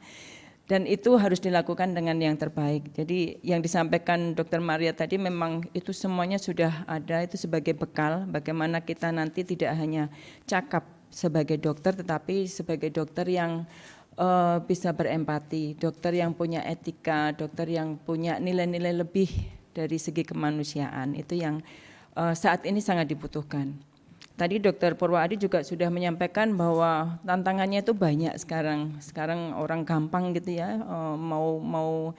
Dan itu harus dilakukan dengan yang terbaik. Jadi yang disampaikan Dr. Maria tadi memang itu semuanya sudah ada, itu sebagai bekal bagaimana kita nanti tidak hanya cakap sebagai dokter, tetapi sebagai dokter yang bisa berempati, dokter yang punya etika, dokter yang punya nilai-nilai lebih dari segi kemanusiaan. Itu yang saat ini sangat dibutuhkan. Tadi Dr. Purwaadi juga sudah menyampaikan bahwa tantangannya itu banyak sekarang. Sekarang orang gampang gitu ya, mau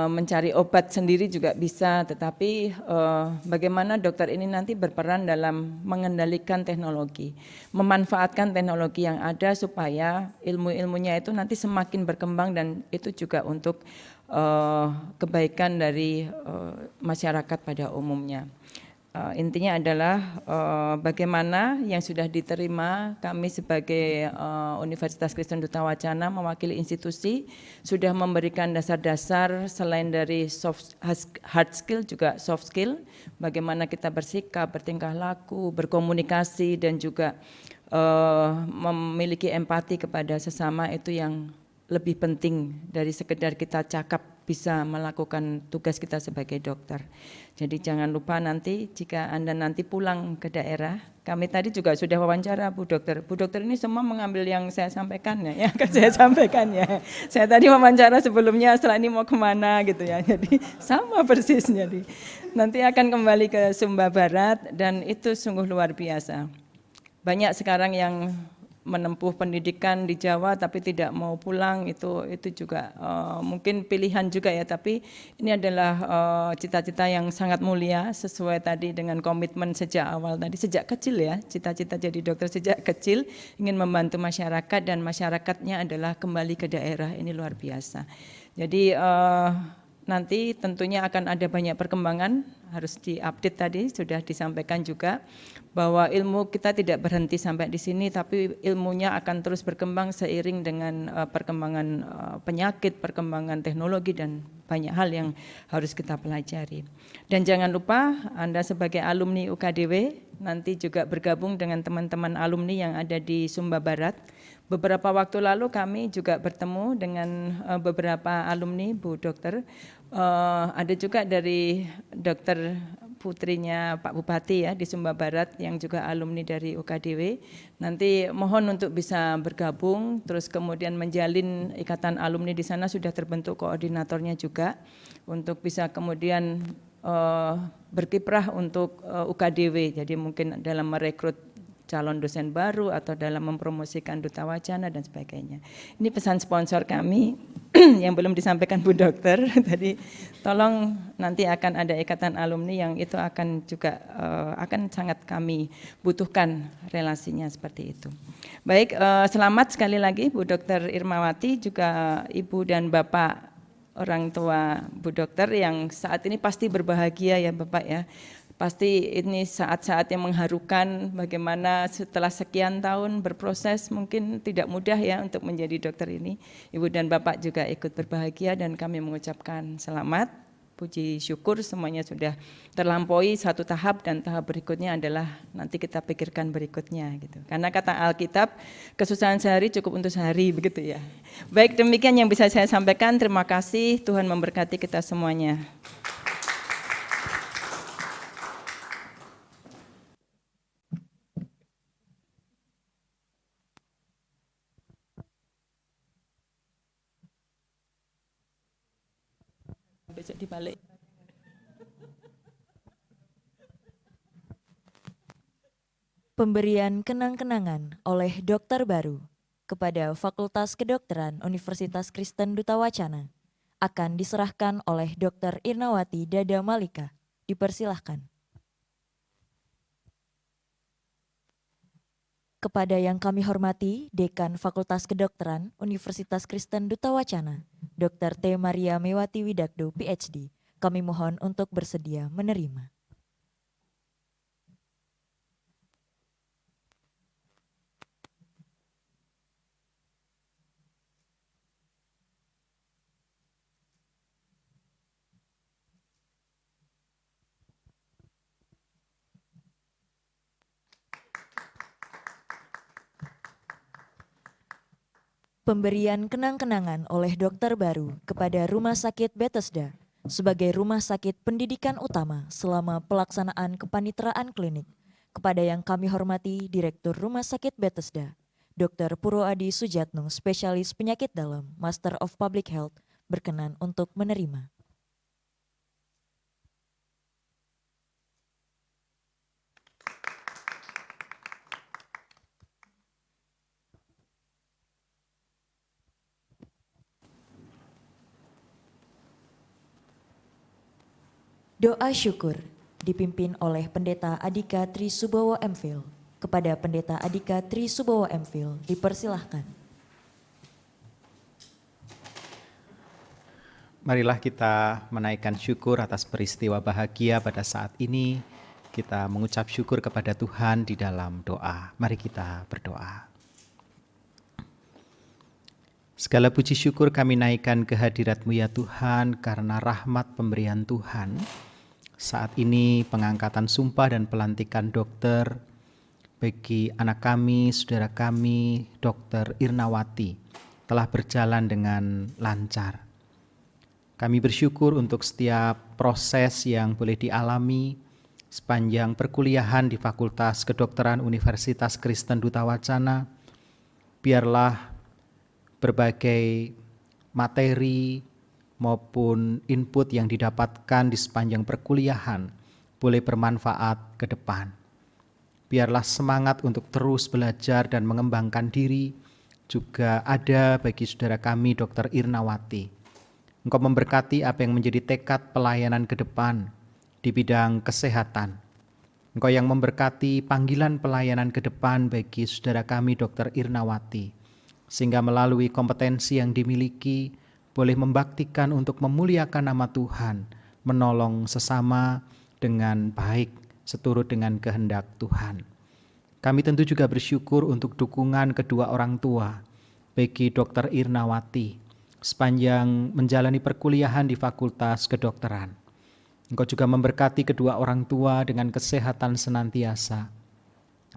mencari obat sendiri juga bisa, tetapi bagaimana dokter ini nanti berperan dalam mengendalikan teknologi, memanfaatkan teknologi yang ada supaya ilmu-ilmunya itu nanti semakin berkembang, dan itu juga untuk kebaikan dari masyarakat pada umumnya. Intinya adalah bagaimana yang sudah diterima kami sebagai Universitas Kristen Duta Wacana mewakili institusi sudah memberikan dasar-dasar selain dari hard skill juga soft skill, bagaimana kita bersikap, bertingkah laku, berkomunikasi, dan juga memiliki empati kepada sesama, itu yang lebih penting dari sekedar kita cakap bisa melakukan tugas kita sebagai dokter. Jadi jangan lupa nanti jika Anda nanti pulang ke daerah, kami tadi juga sudah wawancara Bu Dokter. Bu Dokter ini semua mengambil yang saya sampaikan ya, akan saya sampaikan ya. Saya tadi wawancara sebelumnya, setelah ini mau kemana gitu ya. Jadi sama persis. Jadi nanti akan kembali ke Sumba Barat, dan itu sungguh luar biasa. Banyak sekarang yang menempuh pendidikan di Jawa tapi tidak mau pulang, itu juga mungkin pilihan juga ya, tapi ini adalah cita-cita yang sangat mulia sesuai tadi dengan komitmen sejak awal tadi, sejak kecil ya, cita-cita jadi dokter sejak kecil, ingin membantu masyarakat dan masyarakatnya adalah kembali ke daerah, ini luar biasa. Jadi nanti tentunya akan ada banyak perkembangan, harus diupdate tadi, sudah disampaikan juga bahwa ilmu kita tidak berhenti sampai di sini, tapi ilmunya akan terus berkembang seiring dengan perkembangan penyakit, perkembangan teknologi, dan banyak hal yang harus kita pelajari. Dan jangan lupa Anda sebagai alumni UKDW nanti juga bergabung dengan teman-teman alumni yang ada di Sumba Barat. Beberapa waktu lalu kami juga bertemu dengan beberapa alumni Bu Dokter. Ada juga dari dokter putrinya Pak Bupati ya di Sumba Barat yang juga alumni dari UKDW. Nanti mohon untuk bisa bergabung, terus kemudian menjalin ikatan alumni di sana, sudah terbentuk koordinatornya juga untuk bisa kemudian berkiprah untuk UKDW. Jadi mungkin dalam merekrut calon dosen baru atau dalam mempromosikan Duta Wacana dan sebagainya. Ini pesan sponsor kami yang belum disampaikan Bu Dokter tadi, tolong nanti akan ada ikatan alumni yang itu akan juga akan sangat kami butuhkan relasinya seperti itu. Baik, selamat sekali lagi Bu Dokter Irmawati, juga Ibu dan Bapak orang tua Bu Dokter yang saat ini pasti berbahagia ya Bapak ya. Pasti ini saat-saat yang mengharukan, bagaimana setelah sekian tahun berproses, mungkin tidak mudah ya untuk menjadi dokter ini. Ibu dan Bapak juga ikut berbahagia dan kami mengucapkan selamat, puji syukur semuanya sudah terlampaui satu tahap dan tahap berikutnya adalah nanti kita pikirkan berikutnya gitu. Karena kata Alkitab, kesusahan sehari cukup untuk sehari begitu ya. Baik, demikian yang bisa saya sampaikan. Terima kasih, Tuhan memberkati kita semuanya. Besok dibalik. Pemberian kenang-kenangan oleh dokter baru kepada Fakultas Kedokteran Universitas Kristen Duta Wacana akan diserahkan oleh Dr. Irnawati Dada Malika. Dipersilahkan. Kepada yang kami hormati, Dekan Fakultas Kedokteran Universitas Kristen Duta Wacana, Dr. T. Maria Mewati Widakdo, PhD, kami mohon untuk bersedia menerima. Pemberian kenang-kenangan oleh dokter baru kepada Rumah Sakit Bethesda sebagai rumah sakit pendidikan utama selama pelaksanaan kepaniteraan klinik. Kepada yang kami hormati Direktur Rumah Sakit Bethesda, Dr. Purwoadi Sujatno, spesialis penyakit dalam, Master of Public Health, berkenan untuk menerima. Doa syukur dipimpin oleh Pendeta Adika Tri Subowo MPhil. Kepada Pendeta Adika Tri Subowo MPhil, dipersilahkan. Marilah kita menaikkan syukur atas peristiwa bahagia pada saat ini. Kita mengucap syukur kepada Tuhan di dalam doa. Mari kita berdoa. Segala puji syukur kami naikkan kehadirat-Mu ya Tuhan, karena rahmat pemberian Tuhan. Saat ini pengangkatan sumpah dan pelantikan dokter bagi anak kami, saudara kami, Dr. Irnawati, telah berjalan dengan lancar. Kami bersyukur untuk setiap proses yang boleh dialami sepanjang perkuliahan di Fakultas Kedokteran Universitas Kristen Duta Wacana. Biarlah berbagai materi maupun input yang didapatkan di sepanjang perkuliahan boleh bermanfaat ke depan. Biarlah semangat untuk terus belajar dan mengembangkan diri juga ada bagi saudara kami Dr. Irnawati. Engkau memberkati apa yang menjadi tekad pelayanan ke depan di bidang kesehatan. Engkau yang memberkati panggilan pelayanan ke depan bagi saudara kami Dr. Irnawati, sehingga melalui kompetensi yang dimiliki boleh membaktikan untuk memuliakan nama Tuhan, menolong sesama dengan baik seturut dengan kehendak Tuhan. Kami tentu juga bersyukur untuk dukungan kedua orang tua bagi Dr. Irnawati sepanjang menjalani perkuliahan di Fakultas Kedokteran. Engkau juga memberkati kedua orang tua dengan kesehatan senantiasa.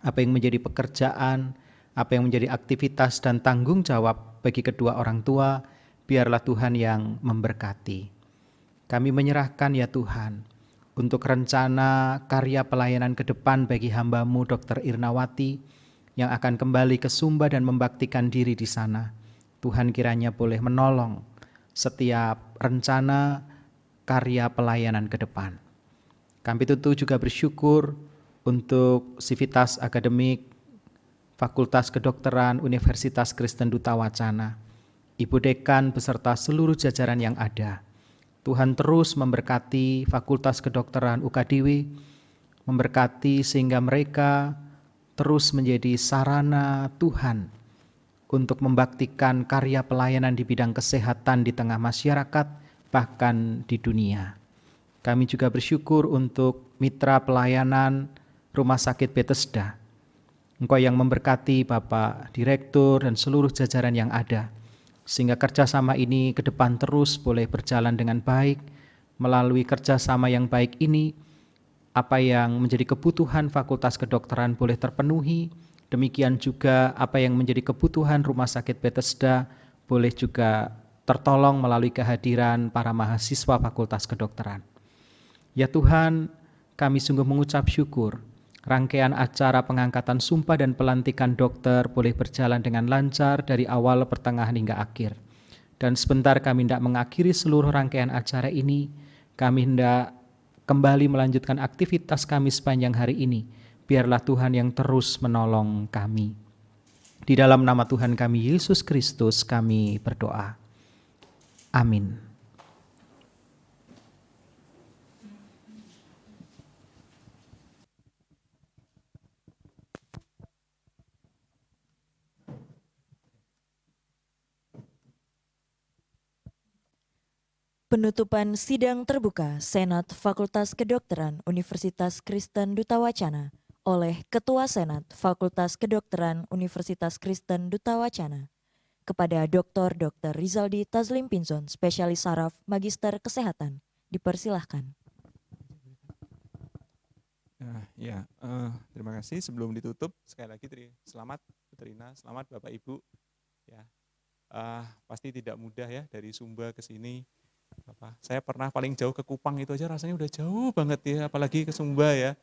Apa yang menjadi pekerjaan, apa yang menjadi aktivitas dan tanggung jawab bagi kedua orang tua, biarlah Tuhan yang memberkati. Kami menyerahkan ya Tuhan untuk rencana karya pelayanan ke depan bagi hamba-Mu Dr. Irnawati yang akan kembali ke Sumba dan membaktikan diri di sana. Tuhan kiranya boleh menolong setiap rencana karya pelayanan ke depan. Kami tentu juga bersyukur untuk sivitas akademik Fakultas Kedokteran Universitas Kristen Duta Wacana, Ibu Dekan beserta seluruh jajaran yang ada. Tuhan terus memberkati Fakultas Kedokteran UKDW, memberkati sehingga mereka terus menjadi sarana Tuhan untuk membaktikan karya pelayanan di bidang kesehatan di tengah masyarakat, bahkan di dunia. Kami juga bersyukur untuk mitra pelayanan Rumah Sakit Bethesda. Engkau yang memberkati Bapak Direktur dan seluruh jajaran yang ada, sehingga kerjasama ini ke depan terus boleh berjalan dengan baik. Melalui kerjasama yang baik ini, apa yang menjadi kebutuhan Fakultas Kedokteran boleh terpenuhi, demikian juga apa yang menjadi kebutuhan Rumah Sakit Bethesda boleh juga tertolong melalui kehadiran para mahasiswa Fakultas Kedokteran. Ya Tuhan, kami sungguh mengucap syukur, rangkaian acara pengangkatan sumpah dan pelantikan dokter boleh berjalan dengan lancar dari awal, pertengahan hingga akhir. Dan sebentar kami hendak mengakhiri seluruh rangkaian acara ini, kami hendak kembali melanjutkan aktivitas kami sepanjang hari ini. Biarlah Tuhan yang terus menolong kami. Di dalam nama Tuhan kami Yesus Kristus kami berdoa. Amin. Penutupan sidang terbuka Senat Fakultas Kedokteran Universitas Kristen Duta Wacana oleh Ketua Senat Fakultas Kedokteran Universitas Kristen Duta Wacana kepada Dr. Rizaldi Tazlim Pinson, Spesialis Saraf, Magister Kesehatan. Dipersilahkan. Terima kasih. Sebelum ditutup, sekali lagi selamat Bu Trina, selamat Bapak Ibu. Ya, pasti tidak mudah ya dari Sumba ke sini. Saya pernah paling jauh ke Kupang itu aja rasanya udah jauh banget ya, apalagi ke Sumba ya.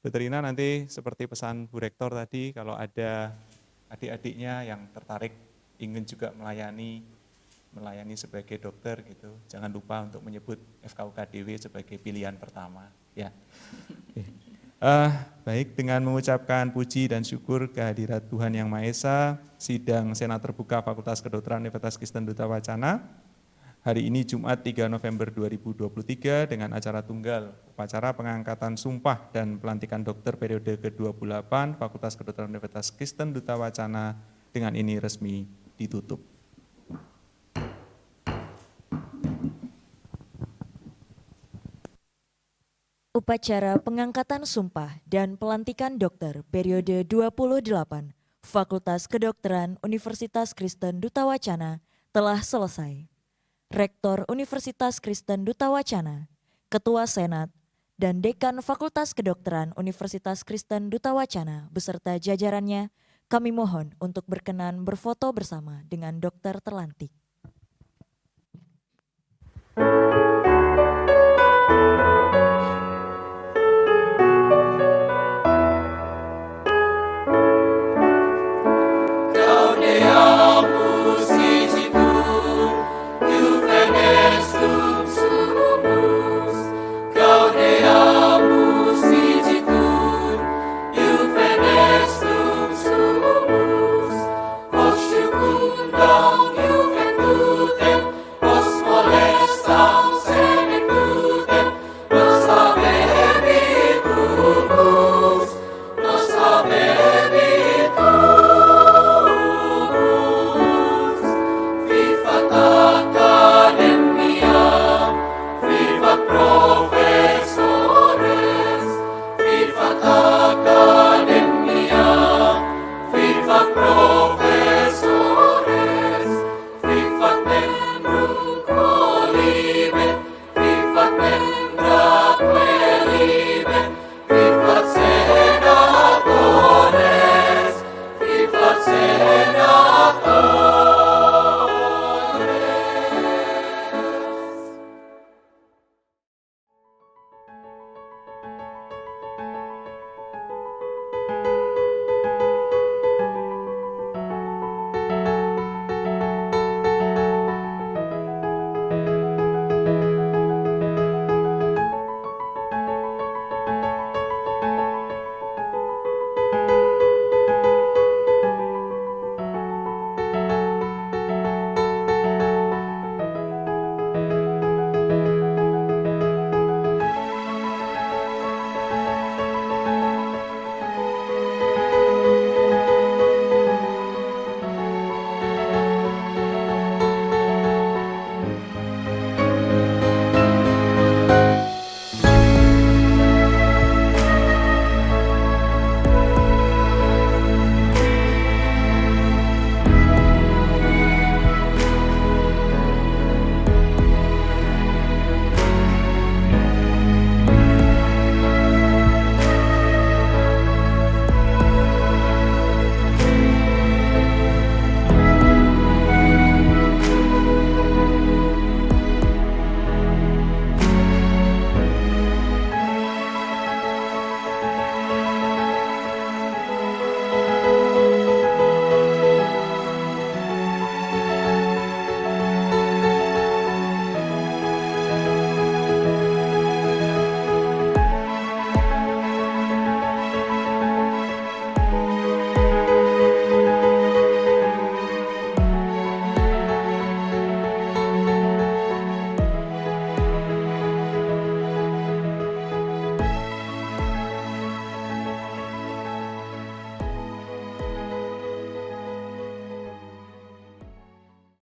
Bu Trina nanti seperti pesan Bu Rektor tadi, kalau ada adik-adiknya yang tertarik ingin juga melayani sebagai dokter gitu, jangan lupa untuk menyebut FKUKDW sebagai pilihan pertama. Ya. Baik, dengan mengucapkan puji dan syukur kehadirat Tuhan Yang Maha Esa, sidang Senat Terbuka Fakultas Kedokteran Universitas Kristen Duta Wacana hari ini Jumat 3 November 2023 dengan acara tunggal, upacara pengangkatan sumpah dan pelantikan dokter periode ke-28 Fakultas Kedokteran Universitas Kristen Duta Wacana dengan ini resmi ditutup. Upacara pengangkatan sumpah dan pelantikan dokter periode 28 Fakultas Kedokteran Universitas Kristen Duta Wacana telah selesai. Rektor Universitas Kristen Duta Wacana, Ketua Senat, dan Dekan Fakultas Kedokteran Universitas Kristen Duta Wacana beserta jajarannya, kami mohon untuk berkenan berfoto bersama dengan dokter terlantik.